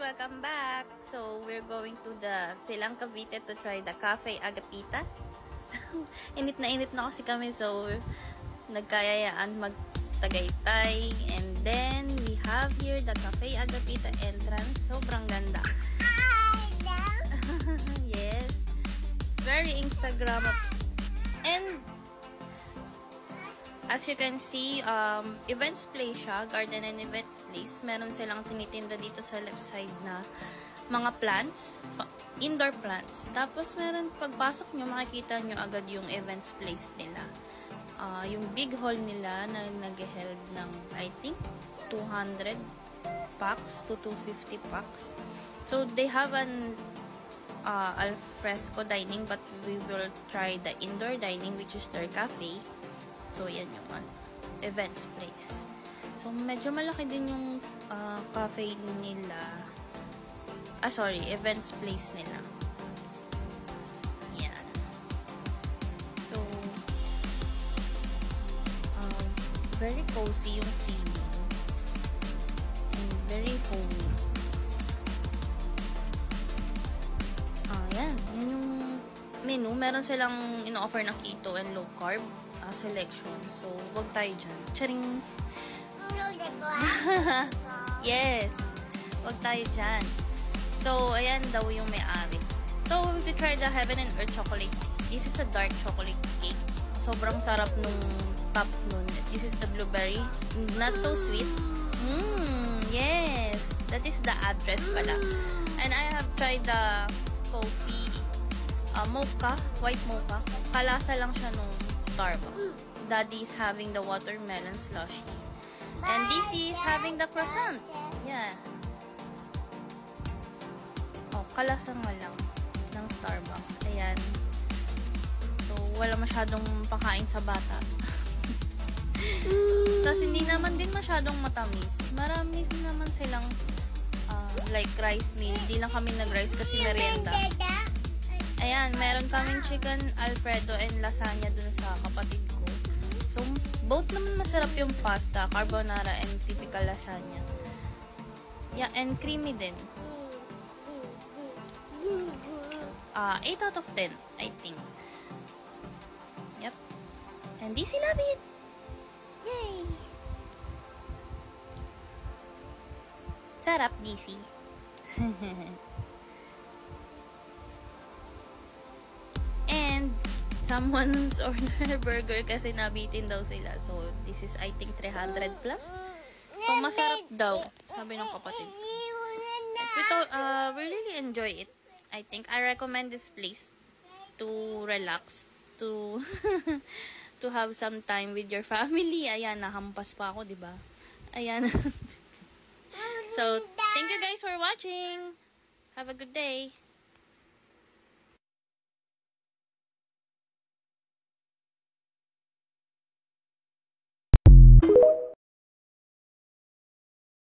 welcome back. So, we're going to the Silang Cavite to try the Cafe Agapita. So, init na kasi kami, so nagkayayaan mag-Tagaytay. And then, we have here the Cafe Agapita entrance. Sobrang ganda. Yes. Very Instagrammable. And as you can see, events place siya, garden and events place. Meron silang tinitinda dito sa left side na mga plants, indoor plants. Tapos meron, pagpasok nyo, makikita nyo agad yung events place nila. Yung big hall nila na nag-held ng, I think, 200 packs to 250 packs. So, they have an al fresco dining, but we will try the indoor dining, which is their cafe. So, yan yung events place. So, medyo malaki din yung cafe nila. Events place nila. Yan. So, very cozy yung feeling. And very homey. Yan. Yan yung menu. Meron silang ino-offer na keto and low carb selection. So, wag tayo dyan. Charing! Yes! Wag tayo dyan. So, ayan daw yung may-ari. So, we're going to try the Heaven and Earth chocolate cake. This is a dark chocolate cake. Sobrang sarap nung top nun. This is the blueberry. Not so sweet. Yes! That is the address pala. And I have tried the coffee mocha, white mocha. Kalasa lang siya nung Starbucks. Daddy is having the watermelon slushy. And this is having the croissant. Yeah. Oh, kalasa nga lang ng Starbucks. Ayan. So, wala masyadong pakain sa bata. Tapos, hindi naman din masyadong matamis. Marami naman silang like rice meal. Hindi lang kami nag-rice kasi merienda. Ayan, meron kaming chicken alfredo and lasagna dun sa kapatid ko. So, both naman masarap yung pasta, carbonara and typical lasagna. Yeah, and creamy din. 8 out of 10, I think. Yep. And DC love it! Yay! Sarap, DC. And someone's order burger kasi nabitin daw sila. So, this is I think 300 plus. So, masarap daw, sabi ng kapatid. We really enjoy it. I think I recommend this place to relax, to to have some time with your family. Ayan, nahampas pa ako, 'di ba? Ayan. So, thank you guys for watching. Have a good day.